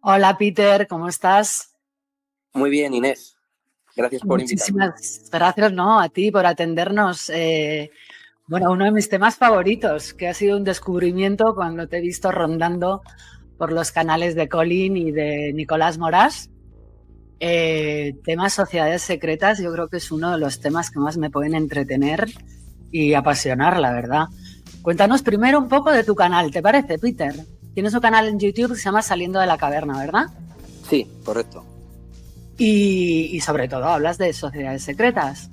Hola Peter, ¿cómo estás? Muy bien, Inés. Gracias por invitarme. Muchísimas gracias, ¿no? A ti por atendernos. Bueno, uno de mis temas favoritos, que ha sido un descubrimiento cuando te he visto rondando por los canales de Colin y de Nicolás Morás. Temas sociedades secretas, yo creo que es uno de los temas que más me pueden entretener y apasionar, la verdad. Cuéntanos primero un poco de tu canal, ¿te parece, Peter? Tienes un canal en YouTube que se llama Saliendo de la Caverna, ¿verdad? Sí, correcto. Y sobre todo hablas de sociedades secretas.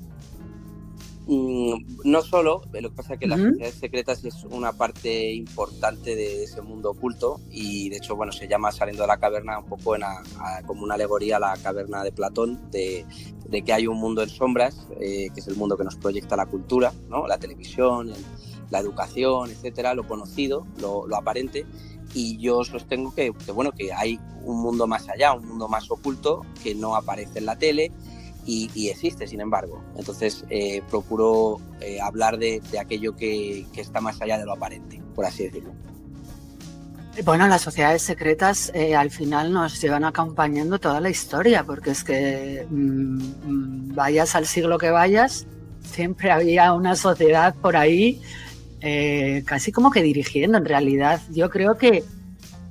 No solo, lo que pasa es que las Uh-huh. sociedades secretas es una parte importante de ese mundo oculto y de hecho, bueno, se llama Saliendo de la Caverna un poco como una alegoría a la caverna de Platón, de que hay un mundo en sombras, que es el mundo que nos proyecta la cultura, ¿no? La televisión, la educación, etcétera, lo conocido, lo aparente. Y yo sostengo bueno, que hay un mundo más allá, un mundo más oculto que no aparece en la tele y existe, sin embargo. Entonces procuro hablar de aquello que está más allá de lo aparente, por así decirlo. Bueno, las sociedades secretas al final nos llevan acompañando toda la historia, porque es que vayas al siglo que vayas, siempre había una sociedad por ahí, casi como que dirigiendo en realidad. Yo creo que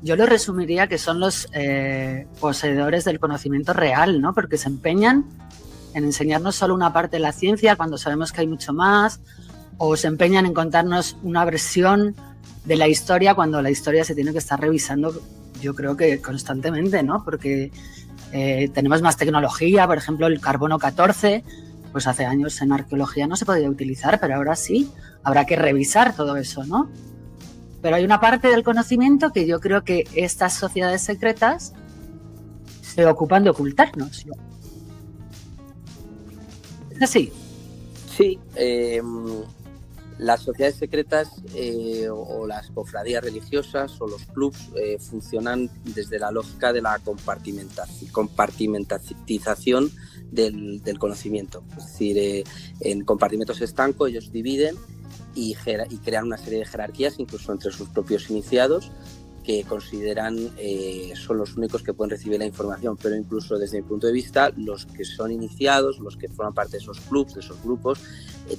yo lo resumiría que son los poseedores del conocimiento real, ¿no? Porque se empeñan en enseñarnos solo una parte de la ciencia cuando sabemos que hay mucho más, o se empeñan en contarnos una versión de la historia cuando la historia se tiene que estar revisando, yo creo que constantemente, ¿no? Porque tenemos más tecnología, por ejemplo, el carbono 14, pues hace años en arqueología no se podía utilizar, pero ahora sí, habrá que revisar todo eso, ¿no? Pero hay una parte del conocimiento que yo creo que estas sociedades secretas se ocupan de ocultarnos. ¿Es así? Sí, las sociedades secretas o las cofradías religiosas o los clubs funcionan desde la lógica de la compartimentización del conocimiento. Es decir, en compartimentos estancos ellos dividen y crean una serie de jerarquías, incluso entre sus propios iniciados, que consideran son los únicos que pueden recibir la información, pero incluso desde mi punto de vista, los que son iniciados, los que forman parte de esos clubs, de esos grupos,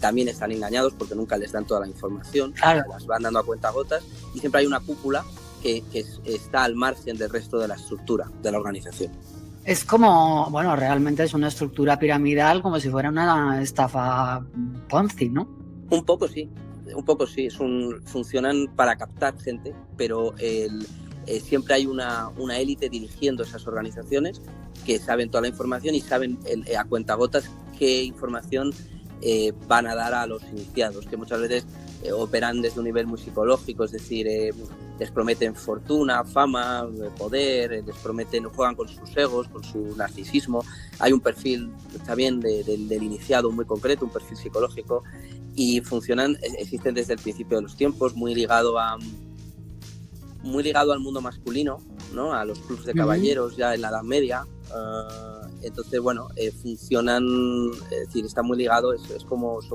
también están engañados porque nunca les dan toda la información, Claro. las van dando a cuentagotas y siempre hay una cúpula que está al margen del resto de la estructura de la organización. Es como, bueno, realmente es una estructura piramidal como si fuera una estafa Ponzi, ¿no? Un poco sí, funcionan para captar gente, pero siempre hay una élite dirigiendo esas organizaciones que saben toda la información y saben a cuentagotas qué información van a dar a los iniciados, que muchas veces operan desde un nivel muy psicológico, es decir, les prometen fortuna, fama, poder, les prometen, juegan con sus egos, con su narcisismo. Hay un perfil también del iniciado muy concreto, un perfil psicológico, y existen desde el principio de los tiempos, muy ligado al mundo masculino, ¿no? A los clubs de caballeros ya en la Edad Media. Entonces, bueno, funcionan, es decir, está muy ligado, son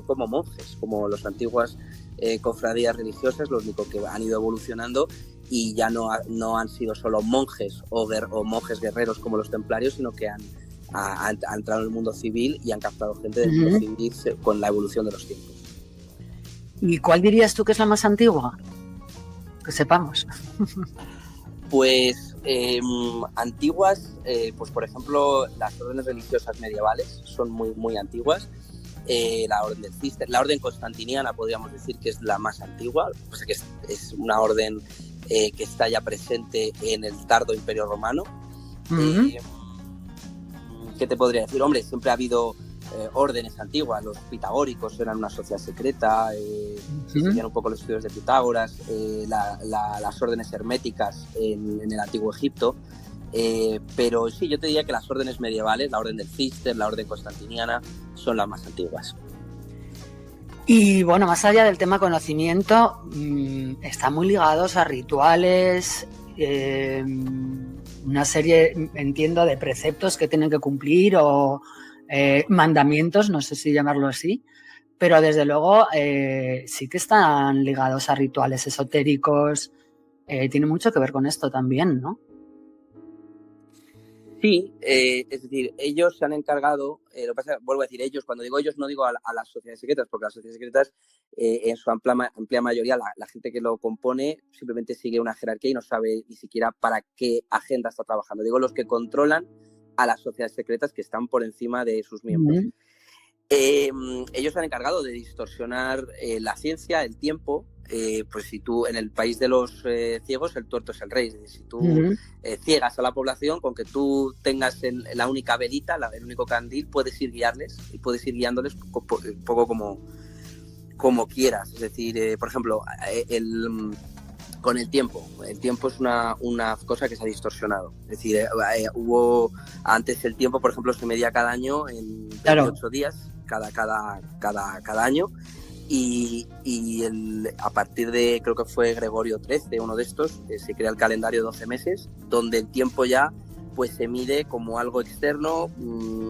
como monjes, como las antiguas cofradías religiosas, lo único que han ido evolucionando y ya no han sido solo monjes o monjes guerreros como los templarios, sino que han entrado en el mundo civil y han captado gente del mundo civil con la evolución de los tiempos. ¿Y cuál dirías tú que es la más antigua? Que sepamos. Pues antiguas, pues por ejemplo, las órdenes religiosas medievales son muy, muy antiguas. La orden del Cister, la orden constantiniana podríamos decir que es la más antigua, pues que es una orden que está ya presente en el tardo Imperio Romano. ¿Qué te podría decir? Hombre, siempre ha habido órdenes antiguas, los pitagóricos eran una sociedad secreta, se seguían un poco los estudios de Pitágoras, las órdenes herméticas en el antiguo Egipto, pero sí, yo te diría que las órdenes medievales, la orden del Cister, la orden constantiniana, son las más antiguas. Y bueno, más allá del tema conocimiento, están muy ligados a rituales, una serie, entiendo, de preceptos que tienen que cumplir o mandamientos, no sé si llamarlo así, pero desde luego sí que están ligados a rituales esotéricos, tiene mucho que ver con esto también, ¿no? Sí, es decir, ellos se han encargado, lo que pasa, vuelvo a decir ellos, cuando digo ellos no digo a las sociedades secretas, porque las sociedades secretas, en su amplia mayoría, la gente que lo compone simplemente sigue una jerarquía y no sabe ni siquiera para qué agenda está trabajando. Digo los que controlan a las sociedades secretas que están por encima de sus miembros. Ellos se han encargado de distorsionar la ciencia, el tiempo. Pues si tú, en el país de los ciegos, el tuerto es el rey. Si tú ciegas a la población, con que tú tengas la única velita, el único candil, puedes ir guiarles y puedes ir guiándoles un poco como quieras. Es decir, por ejemplo, con el tiempo. El tiempo es una cosa que se ha distorsionado. Es decir, antes el tiempo, por ejemplo, se medía cada año en 28 días, cada año. Y a partir de, creo que fue Gregorio XIII, uno de estos, se crea el calendario de 12 meses, donde el tiempo ya pues se mide como algo externo,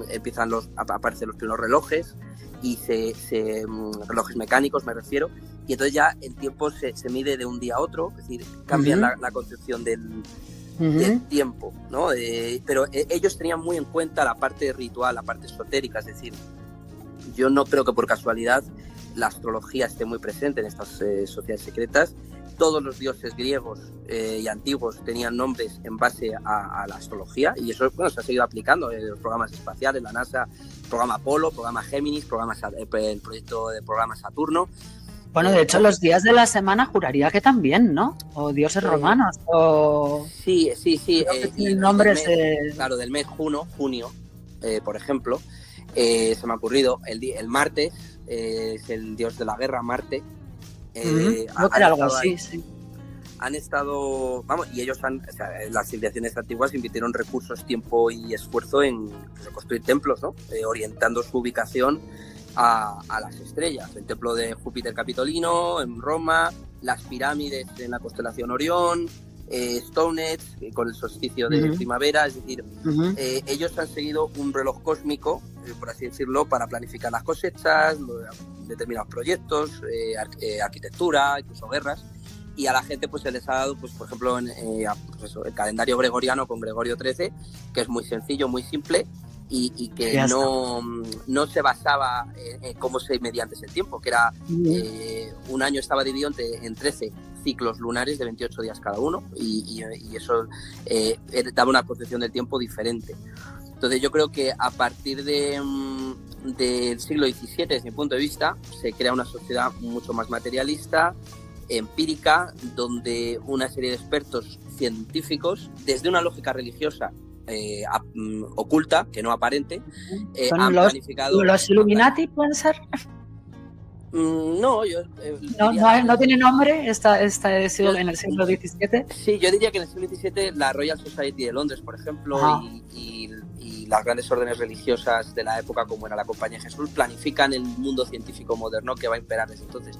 empiezan a aparecer los primeros relojes, y relojes mecánicos me refiero, y entonces ya el tiempo se mide de un día a otro, es decir, cambia la concepción del tiempo, ¿no? Pero ellos tenían muy en cuenta la parte ritual, la parte esotérica, es decir, yo no creo que por casualidad la astrología esté muy presente en estas sociedades secretas. Todos los dioses griegos y antiguos tenían nombres en base a la astrología, y eso, bueno, se ha seguido aplicando en los programas espaciales, la NASA, programa Apolo, programa Géminis, el proyecto de programa Saturno. Bueno, de hecho, los días de la semana juraría que también, ¿no? O dioses romanos, o... Sí. Nombres Claro, del mes junio, por ejemplo, se me ha ocurrido, el martes es el dios de la guerra, Marte. Creo que era algo así, sí. Han estado, y ellos las civilizaciones antiguas invirtieron recursos, tiempo y esfuerzo en construir templos, ¿no? Orientando su ubicación a las estrellas. El templo de Júpiter Capitolino en Roma, las pirámides en la constelación Orión, Stonehenge con el solsticio de primavera. Es decir, ellos han seguido un reloj cósmico, por así decirlo, para planificar las cosechas, determinados proyectos, arquitectura, incluso guerras. Y a la gente pues se les ha dado, pues por ejemplo, el calendario gregoriano con Gregorio XIII, que es muy sencillo, muy simple, y que no se basaba en cómo se medía antes el tiempo, que era un año estaba dividido en 13 ciclos lunares de 28 días cada uno, y eso daba una concepción del tiempo diferente. Entonces yo creo que a partir del siglo XVII, desde mi punto de vista, se crea una sociedad mucho más materialista, empírica, donde una serie de expertos científicos, desde una lógica religiosa oculta, que no aparente, han planificado... ¿Los Illuminati pueden ser? No, yo... ¿No tiene nombre en el siglo XVII? Sí, yo diría que en el siglo XVII la Royal Society de Londres, por ejemplo, y las grandes órdenes religiosas de la época, como era la Compañía de Jesús, planifican el mundo científico moderno que va a imperar desde entonces.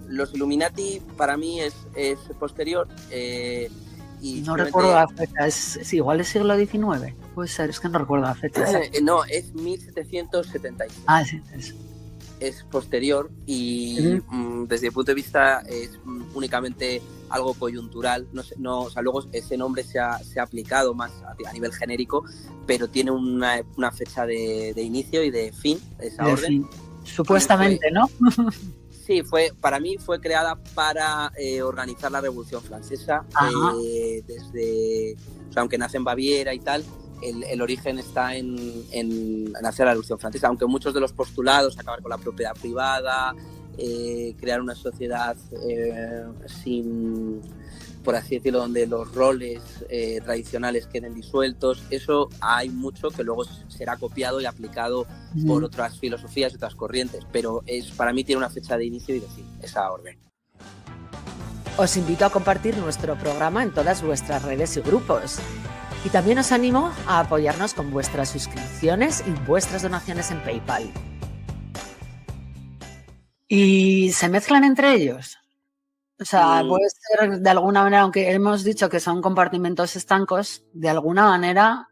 Los Illuminati, para mí, es posterior. No recuerdo la fecha, igual es siglo XIX, puede ser, es que no recuerdo la fecha. No, es 1776. Sí, eso. Es posterior y desde mi punto de vista es únicamente algo coyuntural. O sea, luego ese nombre se ha aplicado más a nivel genérico, pero tiene una fecha de inicio y de fin, esa orden. Fin. Supuestamente, ¿no? Sí, para mí fue creada para organizar la Revolución Francesa. Aunque nace en Baviera y tal, el origen está en hacer la Revolución Francesa, aunque muchos de los postulados, acabar con la propiedad privada, crear una sociedad sin, por así decirlo, donde los roles tradicionales queden disueltos, eso hay mucho que luego será copiado y aplicado por otras filosofías y otras corrientes, pero para mí tiene una fecha de inicio y de fin, esa orden. Os invito a compartir nuestro programa en todas vuestras redes y grupos. Y también os animo a apoyarnos con vuestras suscripciones y vuestras donaciones en PayPal. ¿Y se mezclan entre ellos? O sea, puede ser de alguna manera, aunque hemos dicho que son compartimentos estancos, de alguna manera,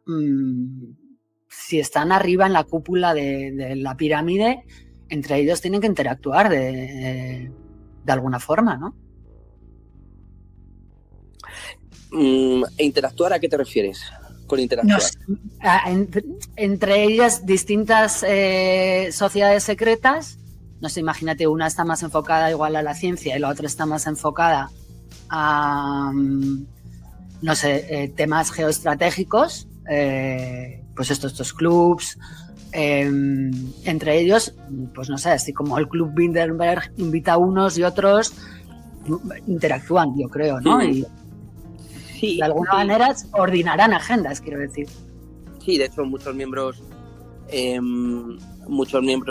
si están arriba en la cúpula de la pirámide, entre ellos tienen que interactuar de alguna forma, ¿no? ¿Interactuar a qué te refieres? con interactuar. Entre ellas distintas sociedades secretas, no sé, imagínate, una está más enfocada igual a la ciencia y la otra está más enfocada a, no sé, temas geoestratégicos, pues estos clubs, entre ellos, pues no sé, así como el Club Bilderberg invita a unos y otros, interactúan, yo creo, ¿no? Y sí, de alguna manera coordinarán agendas, quiero decir. Sí, de hecho muchos miembros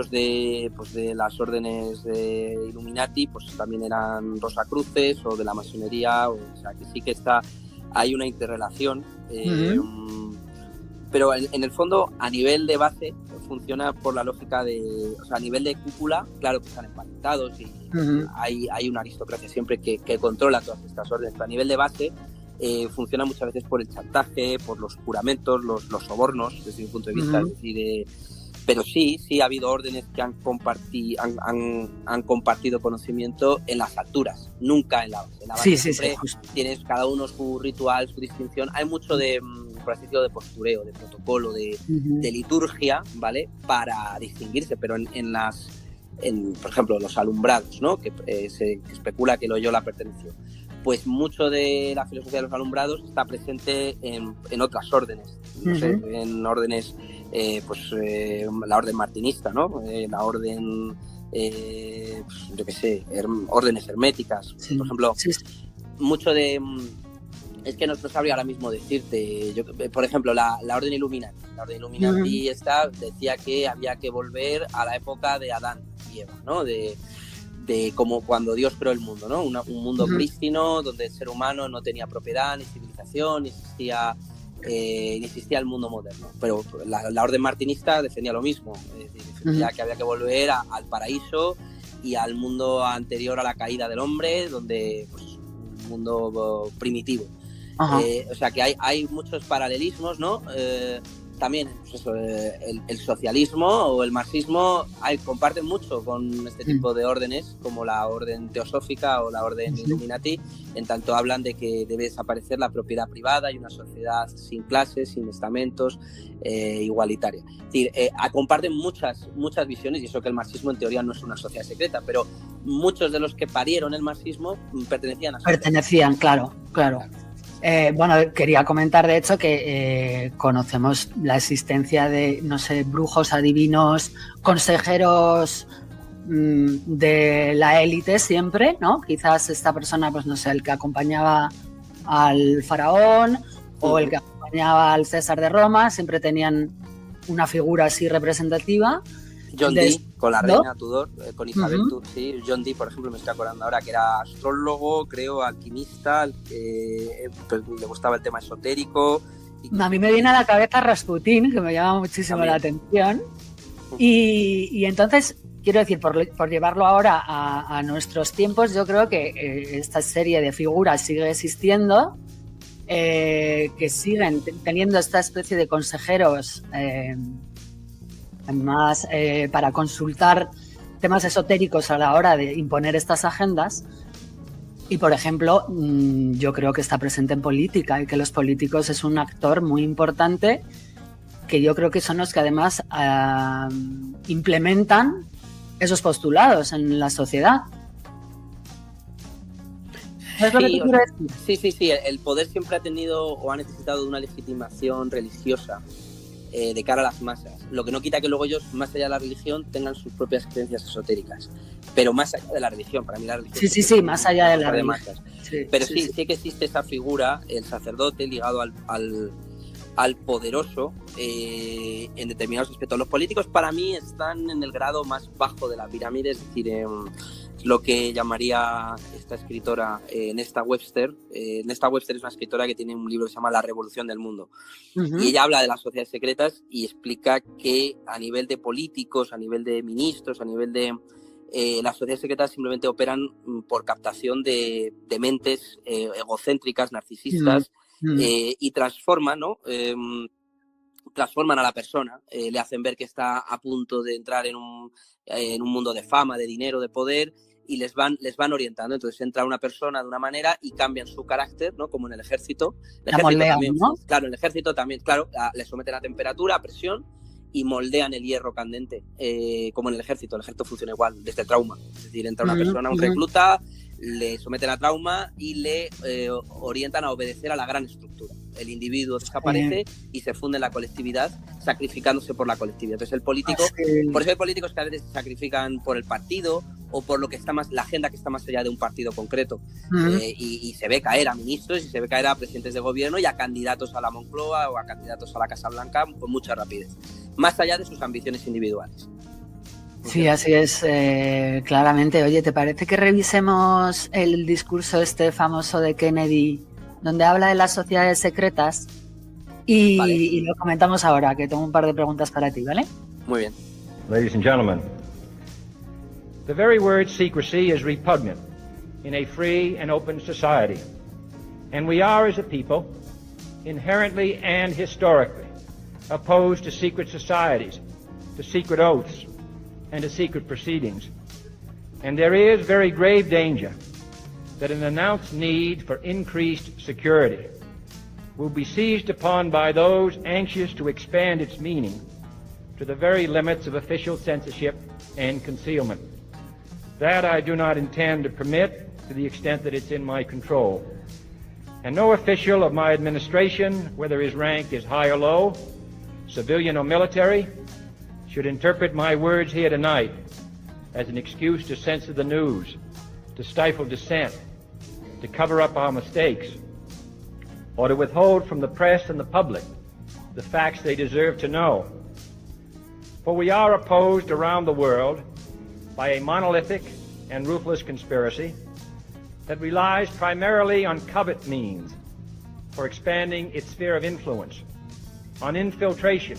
de las órdenes de Illuminati pues también eran Rosacruces o de la masonería, o sea que sí que hay una interrelación, pero en el fondo a nivel de base funciona por la lógica o sea, a nivel de cúpula, claro que están emparentados y hay una aristocracia siempre que controla todas estas órdenes, pero a nivel de base funciona muchas veces por el chantaje, por los juramentos, los sobornos, desde mi punto de vista, es decir, pero sí ha habido órdenes que han compartido conocimiento en las alturas, nunca en la base. En la base siempre tienes cada uno su ritual, su distinción. Hay mucho de, por así decirlo, de postureo, de protocolo, de liturgia, ¿vale? Para distinguirse, pero por ejemplo, los alumbrados, ¿no? Que se especula que Loyola perteneció. Pues mucho de la filosofía de los alumbrados está presente en otras órdenes, no sé, en órdenes, la orden martinista, ¿no? La orden, yo qué sé, órdenes herméticas, por ejemplo, mucho de... Es que no sabría ahora mismo decirte, por ejemplo, la orden Illuminati. La orden Illuminati decía que había que volver a la época de Adán y Eva, ¿no? De como cuando Dios creó el mundo, ¿no? Un mundo prístino donde el ser humano no tenía propiedad, ni civilización, ni existía el mundo moderno. Pero la orden martinista defendía lo mismo, es decir, defendía que había que volver al paraíso y al mundo anterior a la caída del hombre, donde pues, un mundo primitivo. O sea que hay muchos paralelismos, ¿no? También pues eso, el socialismo o el marxismo comparten mucho con este tipo de órdenes, como la orden teosófica o la orden Illuminati, en tanto hablan de que debe desaparecer la propiedad privada y una sociedad sin clases, sin estamentos, igualitaria. Es decir, comparten muchas visiones, y eso que el marxismo en teoría no es una sociedad secreta, pero muchos de los que parieron el marxismo pertenecían a claro. Bueno, quería comentar de hecho que conocemos la existencia de, no sé, brujos, adivinos, consejeros de la élite siempre, ¿no? Quizás esta persona, pues no sé, el que acompañaba al faraón o el que acompañaba al César de Roma, siempre tenían una figura así representativa. John Dee, con la reina Tudor, con Isabel Tudor, sí. John Dee, por ejemplo, me estoy acordando ahora que era astrólogo, creo, alquimista, pues, le gustaba el tema esotérico. A mí me viene a la cabeza Rasputín, que me llama muchísimo la atención. Y entonces, quiero decir, por llevarlo ahora a nuestros tiempos, yo creo que esta serie de figuras sigue existiendo, que siguen teniendo esta especie de consejeros más para consultar temas esotéricos a la hora de imponer estas agendas. Y, por ejemplo, yo creo que está presente en política y que los políticos es un actor muy importante, que yo creo que son los que además implementan esos postulados en la sociedad. ¿Sabes lo que te quiero decir? Sí. El poder siempre ha tenido o ha necesitado de una legitimación religiosa de cara a las masas. Lo que no quita que luego ellos, más allá de la religión, tengan sus propias creencias esotéricas. Pero más allá de la religión, para mí la religión... Sí, más allá de la religión. Pero sí que existe esa figura, el sacerdote ligado al poderoso en determinados aspectos. Los políticos para mí están en el grado más bajo de la pirámide, es decir, lo que llamaría esta escritora Nesta Webster. Nesta Webster es una escritora que tiene un libro que se llama La Revolución del Mundo. Y ella habla de las sociedades secretas y explica que a nivel de políticos, a nivel de ministros, a nivel de... las sociedades secretas simplemente operan por captación de mentes egocéntricas, narcisistas, y transforman, ¿no? Transforman a la persona, le hacen ver que está a punto de entrar en un mundo de fama, de dinero, de poder, y les van orientando. Entonces entra una persona de una manera y cambian su carácter, ¿no? Como en el ejército. El ejército moldean, también, ¿no? Claro, en el ejército también, claro, le someten a temperatura, a presión y moldean el hierro candente, como en el ejército funciona igual, desde el trauma. Es decir, entra una persona, un recluta, le someten a trauma y le orientan a obedecer a la gran estructura. El individuo desaparece y se funde en la colectividad, sacrificándose por la colectividad. Entonces el político, por eso hay políticos que a veces se sacrifican por el partido o por lo que está más, la agenda que está más allá de un partido concreto, y se ve caer a ministros y se ve caer a presidentes de gobierno y a candidatos a la Moncloa o a candidatos a la Casa Blanca con mucha rapidez, más allá de sus ambiciones individuales. Sí, así es, claramente. Oye, ¿te parece que revisemos el discurso este famoso de Kennedy, donde habla de las sociedades secretas? Y lo comentamos ahora, que tengo un par de preguntas para ti, ¿vale? Muy bien. Ladies and gentlemen, the very word secrecy is repugnant in a free and open society. And we are, as a people, inherently and historically opposed to secret societies, to secret oaths, and to secret proceedings. And there is very grave danger that an announced need for increased security will be seized upon by those anxious to expand its meaning to the very limits of official censorship and concealment. That I do not intend to permit to the extent that it's in my control. And no official of my administration, whether his rank is high or low, civilian or military, should interpret my words here tonight as an excuse to censor the news, to stifle dissent, to cover up our mistakes, or to withhold from the press and the public the facts they deserve to know. For we are opposed around the world by a monolithic and ruthless conspiracy that relies primarily on covert means for expanding its sphere of influence, on infiltration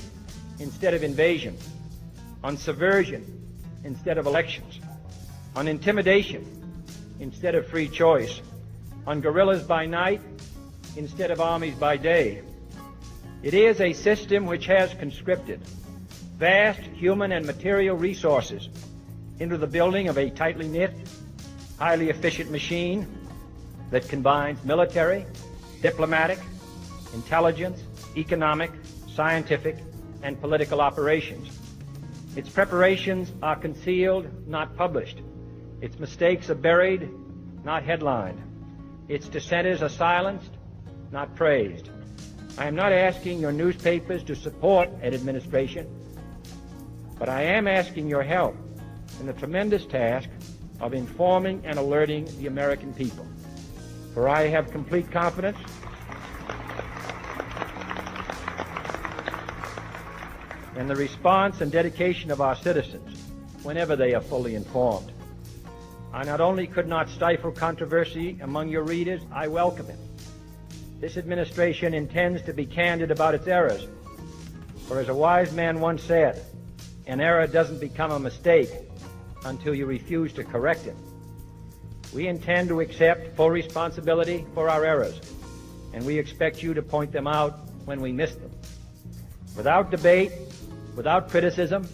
instead of invasion, on subversion instead of elections, on intimidation instead of free choice, on guerrillas by night instead of armies by day. It is a system which has conscripted vast human and material resources into the building of a tightly knit, highly efficient machine that combines military, diplomatic, intelligence, economic, scientific, and political operations. Its preparations are concealed, not published. Its mistakes are buried, not headlined. Its dissenters are silenced, not praised. I am not asking your newspapers to support an administration, but I am asking your help in the tremendous task of informing and alerting the American people. For I have complete confidence in the response and dedication of our citizens whenever they are fully informed. I not only could not stifle controversy among your readers, I welcome it. This administration intends to be candid about its errors. For as a wise man once said, an error doesn't become a mistake until you refuse to correct it. We intend to accept full responsibility for our errors, and we expect you to point them out when we miss them. Without debate, without criticism,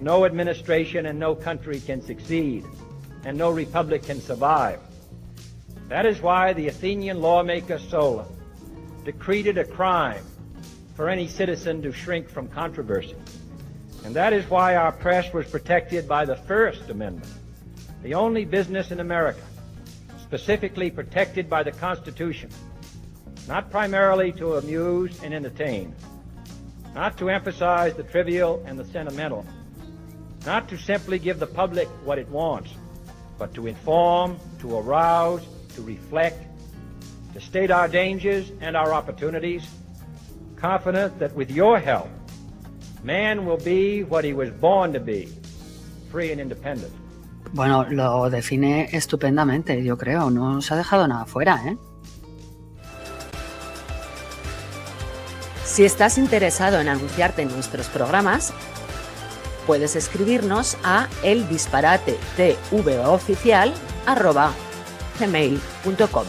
no administration and no country can succeed, and no republic can survive. That is why the Athenian lawmaker Solon decreed it a crime for any citizen to shrink from controversy. And that is why our press was protected by the First Amendment, the only business in America specifically protected by the Constitution, not primarily to amuse and entertain, not to emphasize the trivial and the sentimental, not to simply give the public what it wants, but to inform, to arouse, to reflect, to state our dangers and our opportunities, confident that with your help, man will be what he was born to be, free and independent. Bueno, lo define estupendamente, yo creo. No se ha dejado nada fuera, ¿eh? Si estás interesado en anunciarte en nuestros programas, puedes escribirnos a eldisparatetovoficial@gmail.com.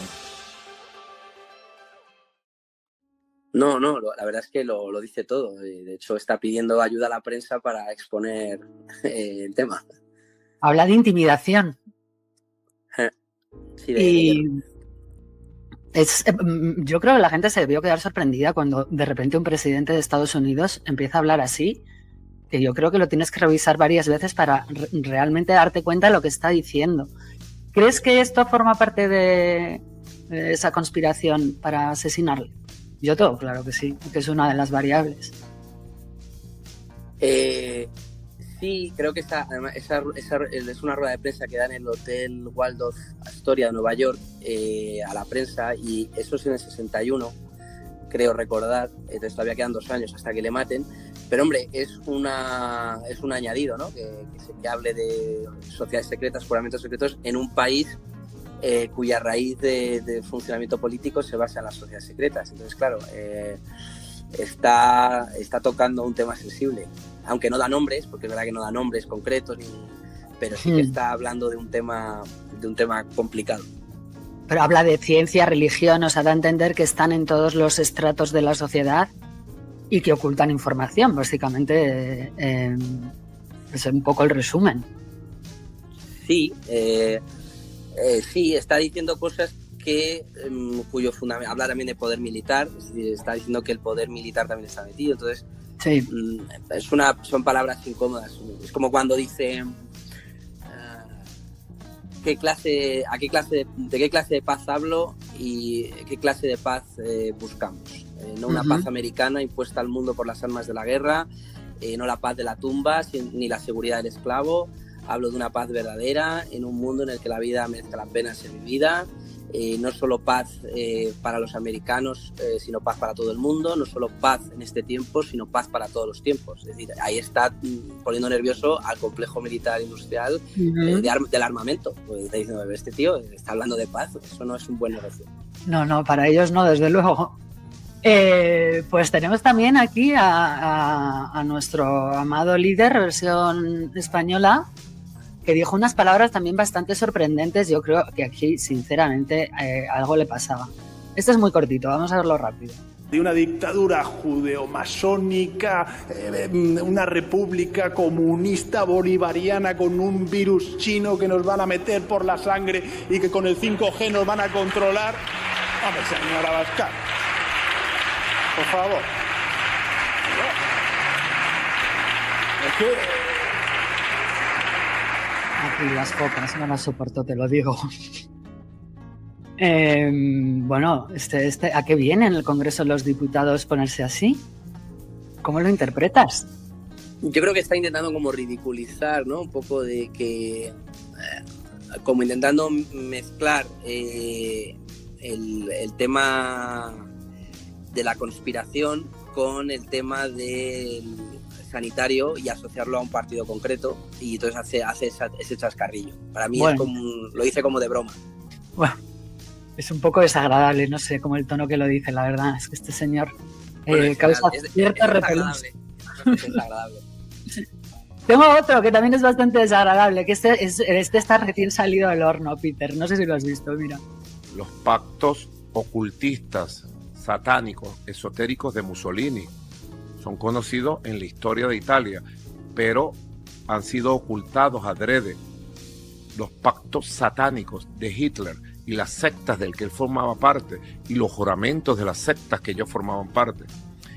No, la verdad es que lo dice todo. De hecho, está pidiendo ayuda a la prensa para exponer el tema. Habla de intimidación. Sí, Y yo creo que la gente se debió quedar sorprendida cuando de repente un presidente de Estados Unidos empieza a hablar así, que yo creo que lo tienes que revisar varias veces para realmente darte cuenta de lo que está diciendo. ¿Crees que esto forma parte de esa conspiración para asesinarle? Yo todo, claro que sí, que es una de las variables. Sí, creo que esa es una rueda de prensa que da en el Hotel Waldorf Astoria de Nueva York a la prensa, y eso es en el 61, creo recordar. Entonces todavía quedan 2 años hasta que le maten. Pero hombre, es un añadido, ¿no? Que hable de sociedades secretas, juramentos secretos en un país cuya raíz de funcionamiento político se basa en las sociedades secretas. Entonces, claro, está tocando un tema sensible, aunque no da nombres, porque es verdad que no da nombres concretos, pero sí que está hablando de un tema complicado. Pero habla de ciencia, religión, o sea, da a entender que están en todos los estratos de la sociedad y que ocultan información, básicamente. Es un poco el resumen. Sí, sí, está diciendo cosas cuyo fundamento habla también de poder militar, es decir, está diciendo que el poder militar también está metido. Entonces, sí, son palabras incómodas. Es como cuando dice de qué clase de paz hablo y qué clase de paz buscamos. No una paz americana impuesta al mundo por las armas de la guerra, no la paz de la tumba, ni la seguridad del esclavo. Hablo de una paz verdadera en un mundo en el que la vida merezca la pena ser vivida. No solo paz para los americanos, sino paz para todo el mundo. No solo paz en este tiempo, sino paz para todos los tiempos. Es decir, ahí está poniendo nervioso al complejo militar industrial del armamento. Pues está diciendo, este tío está hablando de paz, eso no es un buen negocio. No, para ellos no, desde luego. Pues tenemos también aquí a nuestro amado líder, versión española, que dijo unas palabras también bastante sorprendentes. Yo creo que aquí, sinceramente, algo le pasaba. Esto es muy cortito, vamos a verlo rápido. De una dictadura judeo-masónica, una república comunista bolivariana con un virus chino que nos van a meter por la sangre y que con el 5G nos van a controlar. Hombre, señora Abascal, por favor. Es que... Aquí las focas, no las soporto, te lo digo. Bueno, ¿a qué viene en el Congreso de los Diputados ponerse así? ¿Cómo lo interpretas? Yo creo que está intentando como ridiculizar, ¿no? Un poco de que... como intentando mezclar el tema de la conspiración con el tema del sanitario y asociarlo a un partido concreto, y entonces hace ese chascarrillo. Para mí es como lo dice como de broma. Bueno, es un poco desagradable, no sé, como el tono que lo dice, la verdad. Es que este señor causa cierta repelencia. Es desagradable. Tengo otro que también es bastante desagradable, que este está recién salido del horno, Peter. No sé si lo has visto, mira. Los pactos ocultistas, satánicos, esotéricos de Mussolini son conocidos en la historia de Italia, pero han sido ocultados adrede. Los pactos satánicos de Hitler y las sectas del que él formaba parte y los juramentos de las sectas que ellos formaban parte.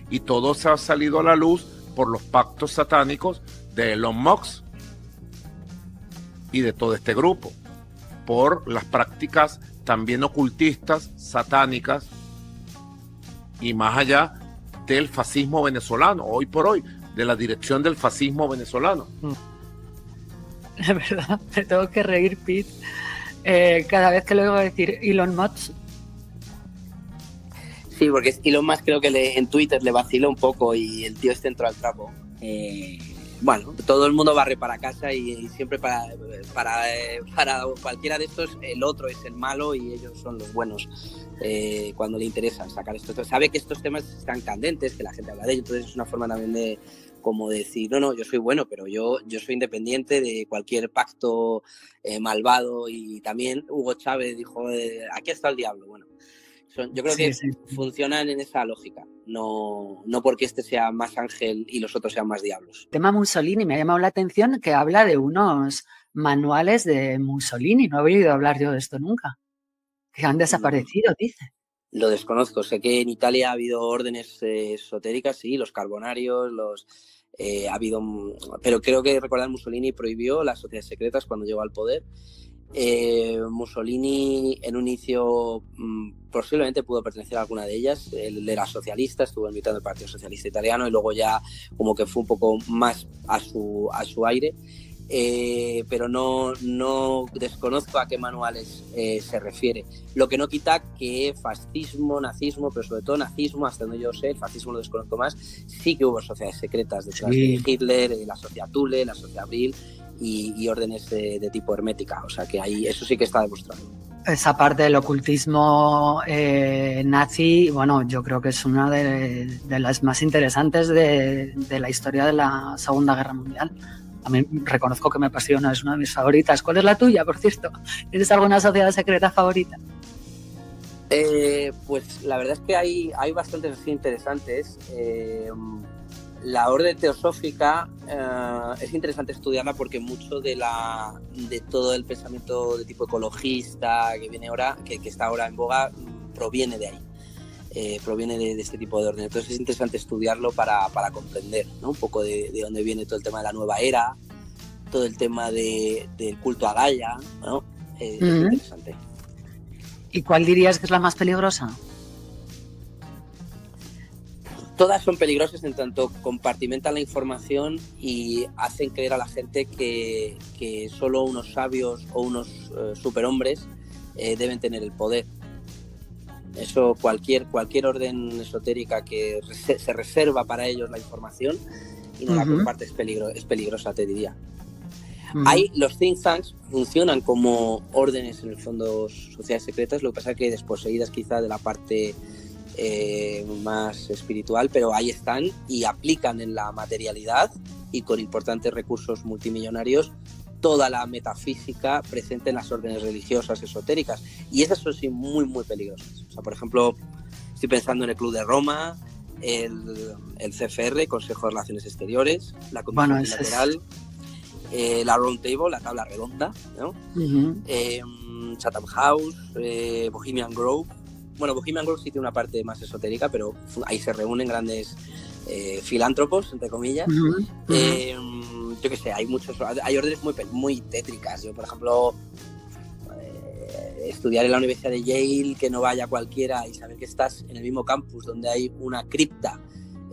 Y todo se ha salido a la luz por los pactos satánicos de Elon Musk y de todo este grupo, por las prácticas también ocultistas, satánicas y más allá del fascismo venezolano, hoy por hoy, de la dirección del fascismo venezolano. De verdad, me tengo que reír, Pete, cada vez que le oigo decir Elon Musk. Sí, porque Elon Musk creo que en Twitter le vacila un poco y el tío entró al trapo. Bueno, todo el mundo barre para casa y siempre para cualquiera de estos el otro es el malo y ellos son los buenos. Cuando le interesa sacar esto, sabe que estos temas están candentes, que la gente habla de ellos, entonces es una forma también de como decir, no, yo soy bueno, pero yo soy independiente de cualquier pacto malvado. Y también Hugo Chávez dijo, aquí está el diablo. Bueno, yo creo que funcionan en esa lógica, no porque este sea más ángel y los otros sean más diablos. El tema Mussolini me ha llamado la atención, que habla de unos manuales de Mussolini. No había oído hablar yo de esto nunca. que han desaparecido, dice. Lo desconozco. Sé que en Italia ha habido órdenes esotéricas, sí, los carbonarios, ha habido, pero creo que recordar Mussolini prohibió las sociedades secretas cuando llegó al poder. Mussolini en un inicio posiblemente pudo pertenecer a alguna de ellas. Él era socialista, estuvo militando el Partido Socialista Italiano y luego ya como que fue un poco más a su aire. Pero no desconozco a qué manuales se refiere. Lo que no quita que fascismo, nazismo, pero sobre todo nazismo, hasta donde yo sé, el fascismo lo desconozco más, sí que hubo sociedades secretas detrás de Hitler, la Sociedad Thule, la Sociedad Abril y órdenes de tipo hermética. O sea que ahí eso sí que está demostrado. Esa parte del ocultismo nazi, bueno, yo creo que es una de las más interesantes de la historia de la Segunda Guerra Mundial. A mí reconozco que me apasiona, es una de mis favoritas. ¿Cuál es la tuya, por cierto? ¿Tienes alguna sociedad secreta favorita? Pues la verdad es que hay bastantes así interesantes. La orden teosófica es interesante estudiarla porque mucho de todo el pensamiento de tipo ecologista que viene ahora, que está ahora en boga, proviene de ahí. Proviene de este tipo de orden. Entonces es interesante estudiarlo para comprender, ¿no? Un poco de dónde viene todo el tema de la nueva era, todo el tema del culto a Gaia, ¿no? Es interesante. ¿Y cuál dirías que es la más peligrosa? Todas son peligrosas en tanto compartimentan la información y hacen creer a la gente que solo unos sabios o unos superhombres deben tener el poder. Eso cualquier orden esotérica que se reserva para ellos la información y no la comparte es peligrosa, te diría. Los think tanks funcionan como órdenes, en el fondo, sociedades secretas, lo que pasa es que desposeídas quizá de la parte más espiritual, pero ahí están y aplican en la materialidad y con importantes recursos multimillonarios toda la metafísica presente en las órdenes religiosas esotéricas, y esas son sí muy muy peligrosas. O sea, por ejemplo, estoy pensando en el Club de Roma, el CFR, Consejo de Relaciones Exteriores, la Comisión Bilateral, la Round Table, la tabla redonda, ¿no? Chatham House, Bohemian Grove. Bueno, Bohemian Grove sí tiene una parte más esotérica, pero ahí se reúnen grandes filántropos, entre comillas. Yo qué sé, hay órdenes muy tétricas. Yo, por ejemplo, estudiar en la Universidad de Yale, que no vaya cualquiera, y saber que estás en el mismo campus donde hay una cripta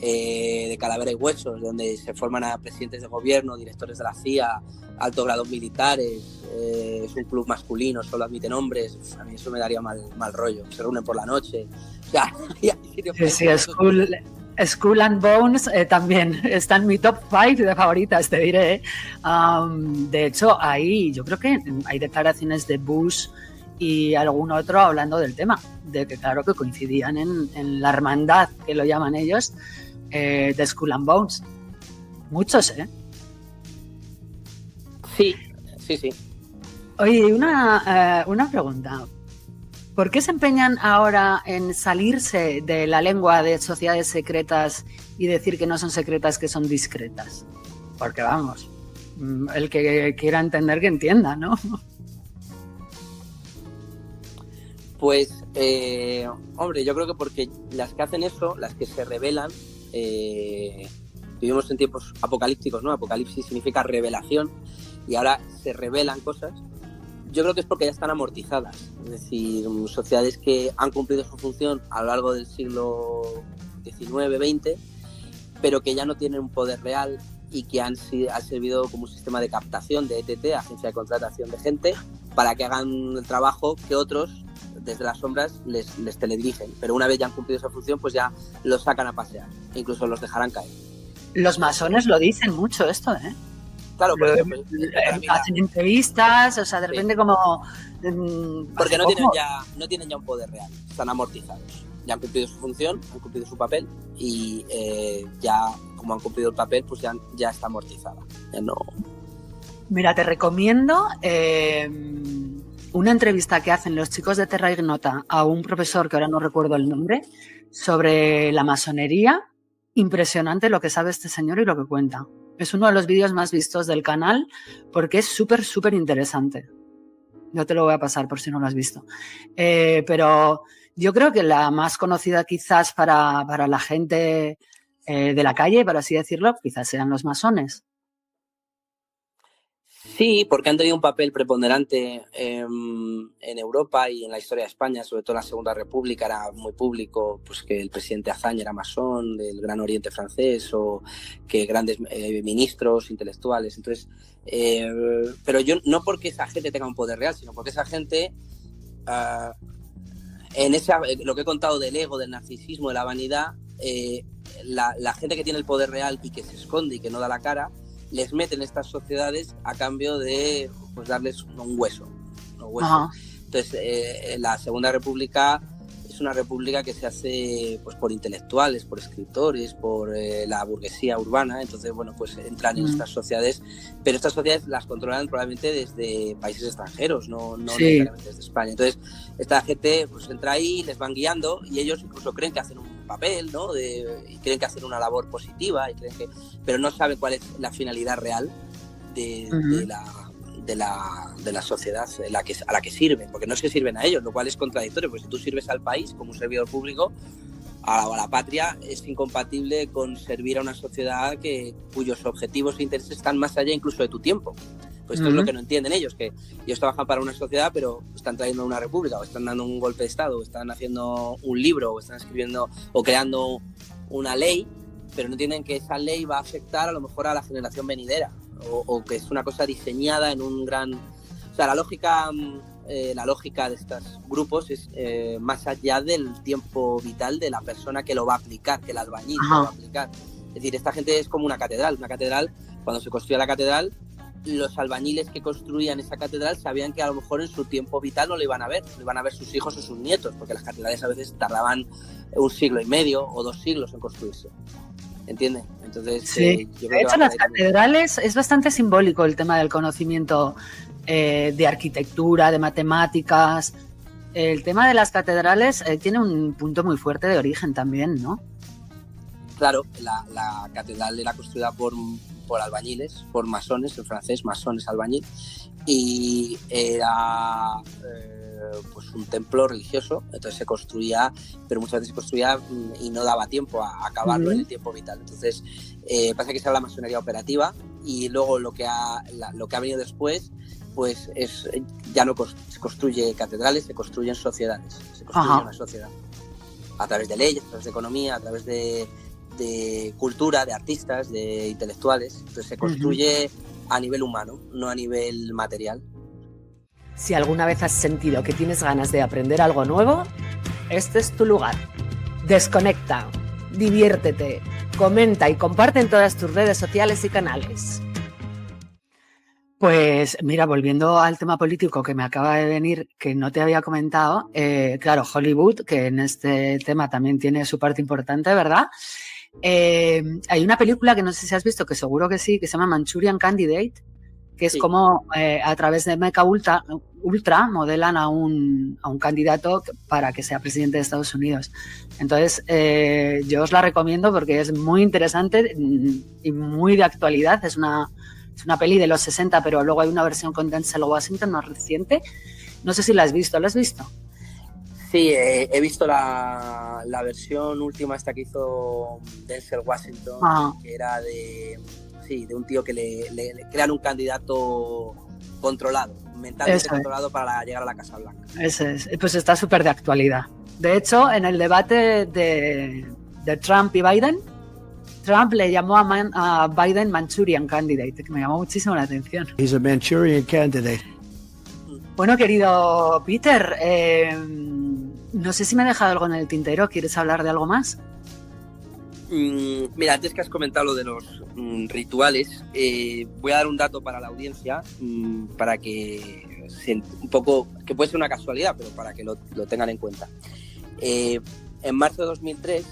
de calavera y huesos, donde se forman a presidentes de gobierno, directores de la CIA, altos grados militares, es un club masculino, solo admiten hombres. A mí eso me daría mal rollo. Se reúnen por la noche. O sea, sí, Skull and Bones también está en mi top 5 de favoritas, te diré. De hecho, ahí yo creo que hay declaraciones de Bush y algún otro hablando del tema, de que claro que coincidían en la hermandad, que lo llaman ellos, de Skull and Bones. Muchos, ¿eh? Sí. Oye, una pregunta. ¿Por qué se empeñan ahora en salirse de la lengua de sociedades secretas y decir que no son secretas, que son discretas? Porque vamos, el que quiera entender que entienda, ¿no? Pues, hombre, yo creo que porque las que hacen eso, las que se revelan, vivimos en tiempos apocalípticos, ¿no? Apocalipsis significa revelación, y ahora se revelan cosas. Yo creo que es porque ya están amortizadas, es decir, sociedades que han cumplido su función a lo largo del siglo XIX-XX, pero que ya no tienen un poder real y que han servido como un sistema de captación de ETT, agencia de contratación de gente, para que hagan el trabajo que otros, desde las sombras, les teledirigen. Pero una vez ya han cumplido esa función, pues ya los sacan a pasear, incluso los dejarán caer. Los masones lo dicen mucho esto, ¿eh? Claro, por ejemplo, hacen entrevistas, o sea, de repente como... Porque no tienen ya un poder real, están amortizados. Ya han cumplido su función, han cumplido su papel y ya, como han cumplido el papel, pues ya está amortizada. Ya no... Mira, te recomiendo una entrevista que hacen los chicos de Terra Ignota a un profesor, que ahora no recuerdo el nombre, sobre la masonería. Impresionante lo que sabe este señor y lo que cuenta. Es uno de los vídeos más vistos del canal porque es súper interesante. Yo te lo voy a pasar por si no lo has visto. Pero yo creo que la más conocida quizás para la gente de la calle, por así decirlo, quizás sean los masones. Sí, porque han tenido un papel preponderante en Europa y en la historia de España, sobre todo en la Segunda República. Era muy público pues, que el presidente Azaña era masón del Gran Oriente francés, o que grandes ministros intelectuales. Entonces, pero yo no porque esa gente tenga un poder real, sino porque esa gente, lo que he contado del ego, del narcisismo, de la vanidad, la gente que tiene el poder real y que se esconde y que no da la cara, les meten estas sociedades a cambio de pues, darles un hueso. Entonces, la Segunda República es una república que se hace pues, por intelectuales, por escritores, por la burguesía urbana. Entonces, bueno, pues entran en estas sociedades, pero estas sociedades las controlan probablemente desde países extranjeros, no necesariamente desde España. Entonces, esta gente pues entra ahí, les van guiando y ellos incluso creen que hacen un papel, ¿no? Y creen que hacen una labor positiva, pero no saben cuál es la finalidad real de la sociedad a la que sirven, porque no es que sirven a ellos, lo cual es contradictorio, porque si tú sirves al país como un servidor público, a la patria, es incompatible con servir a una sociedad cuyos objetivos e intereses están más allá incluso de tu tiempo. Pues esto es lo que no entienden ellos, que ellos trabajan para una sociedad, pero están trayendo una república, o están dando un golpe de estado, o están haciendo un libro, o están escribiendo o creando una ley, pero no entienden que esa ley va a afectar a lo mejor a la generación venidera, o que es una cosa diseñada en un gran... O sea, la lógica de estos grupos es más allá del tiempo vital de la persona que lo va a aplicar, que el albañil lo va a aplicar. Es decir, esta gente es como una catedral. Una catedral, cuando se construía la catedral, los albañiles que construían esa catedral sabían que a lo mejor en su tiempo vital no lo iban a ver, lo iban a ver sus hijos o sus nietos, porque las catedrales a veces tardaban 1 siglo y medio o 2 siglos en construirse. ¿Entiendes? Entonces, sí. Yo creo de hecho, las catedrales es bastante simbólico el tema del conocimiento de arquitectura, de matemáticas. El tema de las catedrales tiene un punto muy fuerte de origen también, ¿no? Claro, la catedral era construida por albañiles, por masones, en francés, masones, albañil, y era pues un templo religioso. Entonces se construía, pero muchas veces se construía y no daba tiempo a acabarlo en el tiempo vital. Entonces pasa que esa es la masonería operativa, y luego lo que ha venido después pues ya no se construye catedrales, se construyen sociedades, se construye una sociedad a través de leyes, a través de economía, a través de cultura, de artistas, de intelectuales. Entonces se construye a nivel humano, no a nivel material. Si alguna vez has sentido que tienes ganas de aprender algo nuevo, este es tu lugar. Desconecta, diviértete, comenta y comparte en todas tus redes sociales y canales. Pues mira, volviendo al tema político que me acaba de venir, que no te había comentado, claro, Hollywood, que en este tema también tiene su parte importante, ¿verdad? Hay una película que no sé si has visto, que seguro que sí, que se llama Manchurian Candidate, que es como a través de Mecha Ultra modelan a un candidato para que sea presidente de Estados Unidos. Entonces, yo os la recomiendo porque es muy interesante y muy de actualidad. Es una peli de los 60, pero luego hay una versión con Denzel Washington más reciente. No sé si la has visto. ¿La has visto? Sí, he visto la versión última esta que hizo Denzel Washington, que era de un tío que le crean un candidato controlado, mentalmente controlado para llegar a la Casa Blanca. Ese es, pues está súper de actualidad. De hecho, en el debate de Trump y Biden, Trump le llamó a Biden Manchurian Candidate, que me llamó muchísimo la atención. He's a Manchurian candidate. Bueno, querido Peter, no sé si me he dejado algo en el tintero. ¿Quieres hablar de algo más? Mira, antes que has comentado lo de los rituales, voy a dar un dato para la audiencia, para que un poco, que puede ser una casualidad, pero para que lo tengan en cuenta. En marzo de 2003,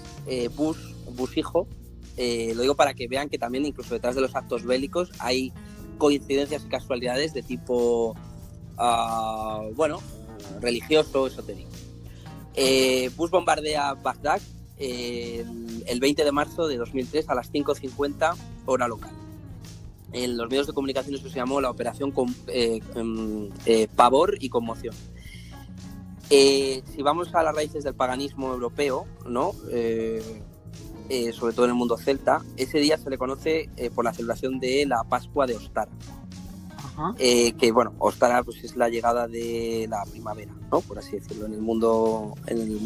Bush hijo, lo digo para que vean que también incluso detrás de los actos bélicos hay coincidencias y casualidades de tipo religioso, esotérico. Bush bombardea Bagdad el 20 de marzo de 2003 a las 5:50 hora local. en los medios de comunicación eso se llamó la operación Pavor y Conmoción. Si vamos a las raíces del paganismo europeo, ¿no? Sobre todo en el mundo celta, ese día se le conoce por la celebración de la Pascua de Ostara. Que bueno, Ostara pues es la llegada de la primavera, ¿no? Por así decirlo, en el mundo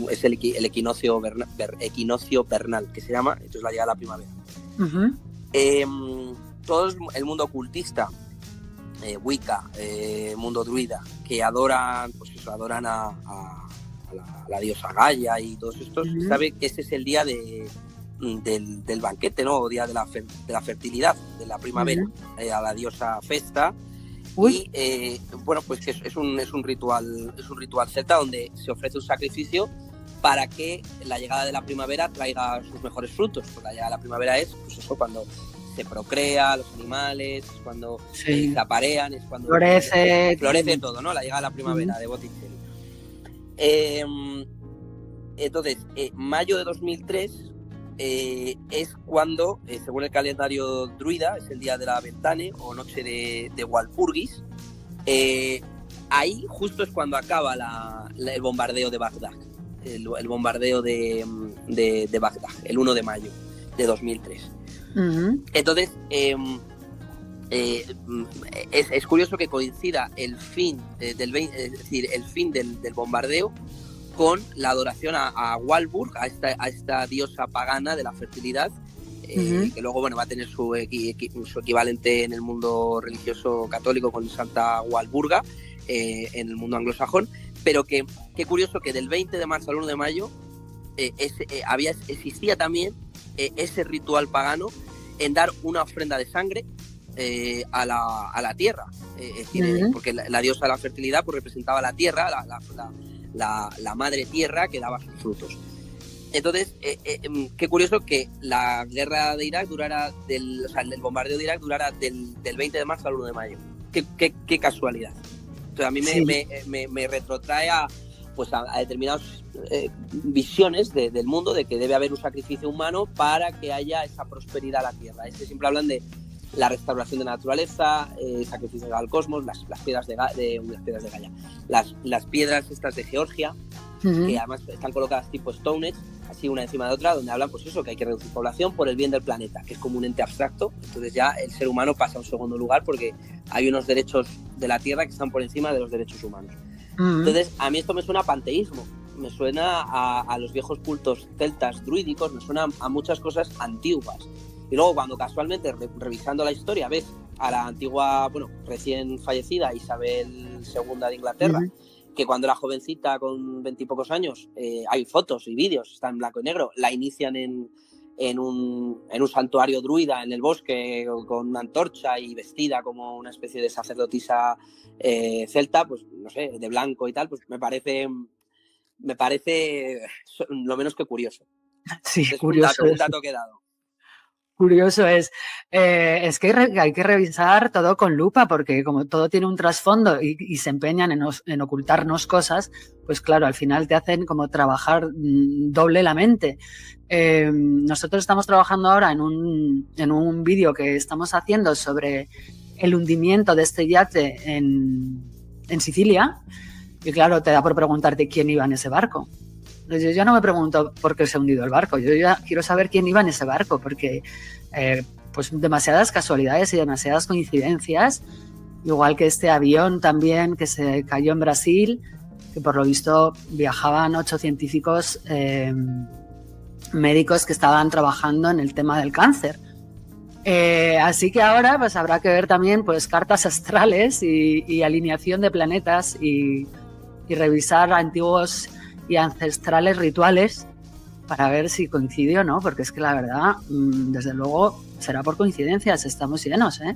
es el equinoccio vernal que se llama, entonces la llegada de la primavera. Todo el mundo ocultista, Wicca, mundo druida, que adoran, pues eso, adoran a la diosa Gaia y todos estos, sabe que ese es el día del banquete, ¿no? O día de la fertilidad, de la primavera, a la diosa Festa. Y bueno, pues que es un ritual celta donde se ofrece un sacrificio para que la llegada de la primavera traiga sus mejores frutos. Pues la llegada de la primavera es, pues eso, cuando se procrea los animales, es cuando se aparean, es cuando florece todo, ¿no? La llegada de la primavera de Botticelli. Entonces, mayo de 2003 es cuando, según el calendario druida, es el día de la Beltane o noche de Walpurgis. Ahí justo es cuando acaba el bombardeo de Bagdad, el bombardeo de Bagdad, el 1 de mayo de 2003. Entonces, es curioso que coincida el fin el fin del bombardeo con la adoración a Walpurg, a esta diosa pagana de la fertilidad, que luego bueno, va a tener su equivalente en el mundo religioso católico con Santa Walburga, en el mundo anglosajón, pero qué curioso que del 20 de marzo al 1 de mayo existía también ese ritual pagano en dar una ofrenda de sangre a la tierra, es decir, porque la diosa de la fertilidad pues representaba la tierra, la madre tierra que daba sus frutos. Entonces, qué curioso que la guerra de Irak el bombardeo de Irak durara del 20 de marzo al 1 de mayo. Qué casualidad. Entonces, a mí me retrotrae a determinadas visiones del mundo, de que debe haber un sacrificio humano para que haya esa prosperidad a la tierra. Siempre hablan de la restauración de la naturaleza, sacrificios al cosmos, las piedras de Gaia, las piedras estas de Georgia, que además están colocadas tipo Stonehenge, así una encima de otra, donde hablan pues eso, que hay que reducir población por el bien del planeta, que es como un ente abstracto. Entonces ya el ser humano pasa a un segundo lugar porque hay unos derechos de la tierra que están por encima de los derechos humanos. Entonces a mí esto me suena a panteísmo, me suena a los viejos cultos celtas druídicos, me suena a muchas cosas antiguas. Y luego cuando casualmente, revisando la historia, ves a la antigua, recién fallecida Isabel II de Inglaterra, que cuando era jovencita, con 20 y pocos años, hay fotos y vídeos, está en blanco y negro, la inician en un santuario druida en el bosque con una antorcha y vestida como una especie de sacerdotisa celta, pues no sé, de blanco y tal, pues me parece lo menos que curioso. Sí, es curioso. Un dato que he dado. Curioso es que hay que revisar todo con lupa, porque como todo tiene un trasfondo y se empeñan en ocultarnos cosas, pues claro, al final te hacen como trabajar doble la mente. Nosotros estamos trabajando ahora en un vídeo que estamos haciendo sobre el hundimiento de este yate en Sicilia, y claro, te da por preguntarte quién iba en ese barco. Yo ya no me pregunto por qué se ha hundido el barco, yo ya quiero saber quién iba en ese barco, porque pues demasiadas casualidades y demasiadas coincidencias, igual que este avión también que se cayó en Brasil, que por lo visto viajaban 8 científicos médicos que estaban trabajando en el tema del cáncer. Así que ahora pues habrá que ver también pues cartas astrales y alineación de planetas y revisar antiguos y ancestrales rituales para ver si coincide o no, porque es que la verdad, desde luego, será por coincidencias, estamos llenos, ¿eh?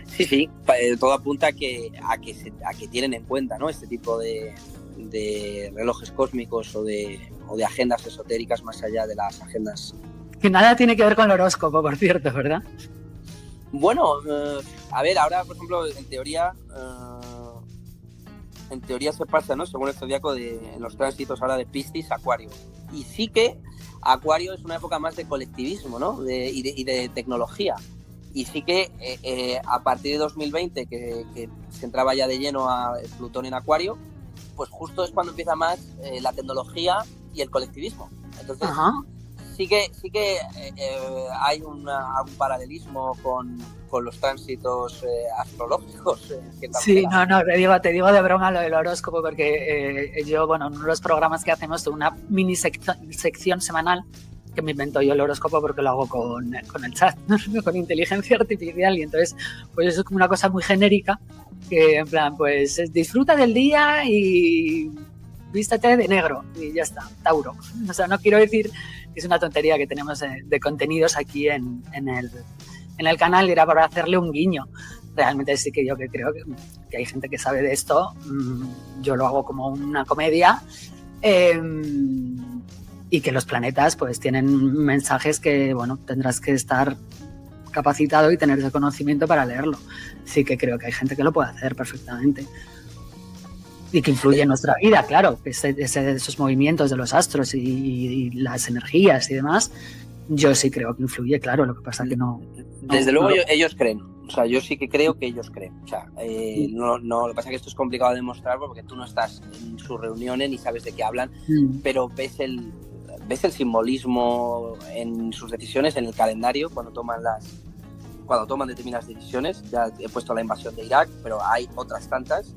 Sí, todo apunta a que tienen en cuenta, ¿no?, este tipo de relojes cósmicos o de agendas esotéricas más allá de las agendas. Que nada tiene que ver con el horóscopo, por cierto, ¿verdad? Bueno, a ver, ahora, por ejemplo, en teoría, en teoría se pasa, ¿no? Según el zodiaco, en los tránsitos ahora de Piscis a Acuario. Y sí que Acuario es una época más de colectivismo, ¿no? Y de tecnología. Y sí que a partir de 2020, que se entraba ya de lleno a Plutón en Acuario, pues justo es cuando empieza más la tecnología y el colectivismo. Entonces, sí que hay un paralelismo con los tránsitos astrológicos. Sí, no, te digo de broma lo del horóscopo, porque yo, bueno, en uno de los programas que hacemos, tengo una mini sección semanal que me invento yo el horóscopo porque lo hago con el chat, con inteligencia artificial, y entonces pues eso es como una cosa muy genérica, que en plan, pues disfruta del día y vístete de negro y ya está, Tauro. O sea, no quiero decir que es una tontería que tenemos de contenidos aquí en el canal, y era para hacerle un guiño. Realmente sí que yo que creo que hay gente que sabe de esto, yo lo hago como una comedia, y que los planetas pues tienen mensajes que, bueno, tendrás que estar capacitado y tener ese conocimiento para leerlo. Sí que creo que hay gente que lo puede hacer perfectamente y que influye en nuestra vida, claro, esos movimientos de los astros y las energías y demás. Yo sí creo que influye, claro, lo que pasa es que no... Desde luego ellos creen, o sea, yo sí que creo que ellos creen, o sea, no, lo que pasa es que esto es complicado de demostrar porque tú no estás en sus reuniones ni sabes de qué hablan, pero ves el simbolismo en sus decisiones, en el calendario, cuando toman determinadas decisiones. Ya he puesto la invasión de Irak, pero hay otras tantas.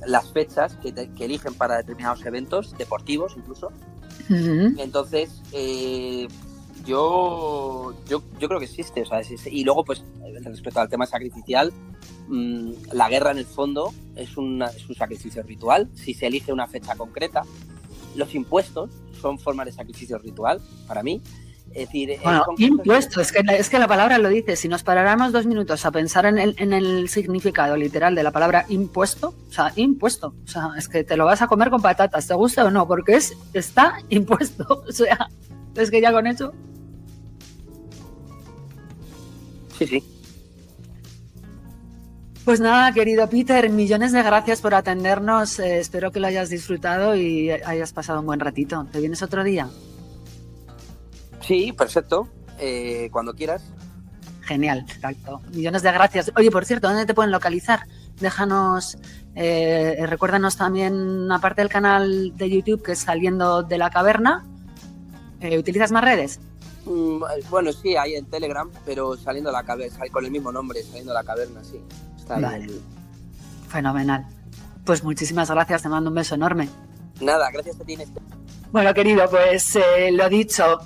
Las fechas que eligen para determinados eventos, deportivos incluso. Entonces, yo creo que existe, o sea, y luego, pues, respecto al tema sacrificial, la guerra en el fondo es un sacrificio ritual, si se elige una fecha concreta. Los impuestos son formas de sacrificio ritual, para mí. Es decir, bueno, impuestos, es que la palabra lo dice. Si nos paráramos 2 minutos a pensar en el significado literal de la palabra impuesto, o sea, es que te lo vas a comer con patatas, te gusta o no, porque está impuesto, o sea, es que ya con eso. Sí. Pues nada, querido Peter, millones de gracias por atendernos, espero que lo hayas disfrutado y hayas pasado un buen ratito. ¿Te vienes otro día? Sí, perfecto. Cuando quieras. Genial, exacto. Millones de gracias. Oye, por cierto, ¿dónde te pueden localizar? Déjanos, recuérdanos también, aparte del canal de YouTube, que es Saliendo de la Caverna. ¿Utilizas más redes? Bueno, sí, hay en Telegram, pero Saliendo de la Caverna, con el mismo nombre, Saliendo de la Caverna, sí. Está vale. Bien. Fenomenal. Pues muchísimas gracias, te mando un beso enorme. Nada, gracias a ti, Bueno, querido, pues lo dicho,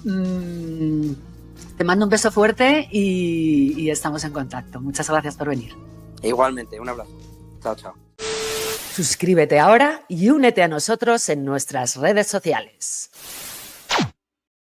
te mando un beso fuerte y estamos en contacto. Muchas gracias por venir. Igualmente, un abrazo. Chao. Suscríbete ahora y únete a nosotros en nuestras redes sociales.